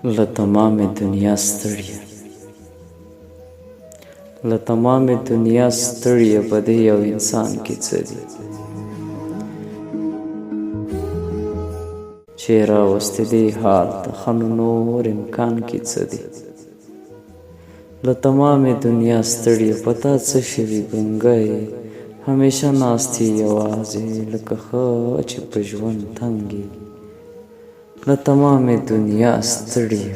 له تمامې دنیا ستړیه، له تمامې دنیا ستړیه په دې یو انسان کې څه دي چې راوستې دې حال ته ښه نو نور امکان کې څه دي. له تمامې دنیا ستړیه په تا څه شوي ګونګی همیشه ناست یې یوازې لکه ښه چې په ژوند تنګ یې. له تمامې دنیا ستړیه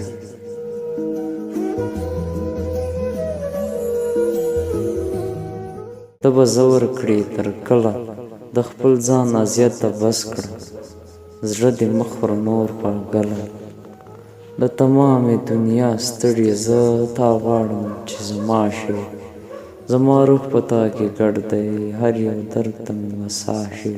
ته به زور کړې تر کله د خپل ځان اذیته بس کړه، زړه دې مه خوره نور پاګله. له تمامې دنیا ستړیه زه تا غواړم چې زما شې، زما روح په تا کې ګډ دی، هر یو درد ته مې مسا شې.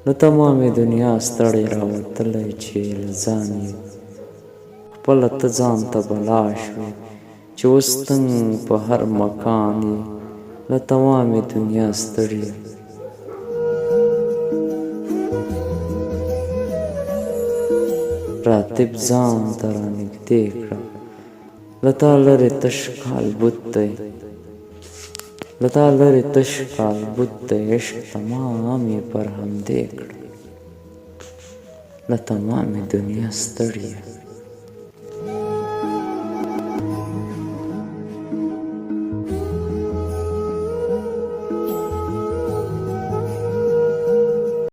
له تمامې دنیا ستړی راوتلی چې له ځان یې خپله ته ځان ته بلا شوې، چې اوس تنګ په هر مکان یې. له تمامې دنیا ستړیه راتب ځان ته رانږدې کړه، له تا لرې تش کالبد دی، له تا لرې تش کالبد دی، عشق تمام یې پر همدې کړه. له تمامې دنیا ستړیه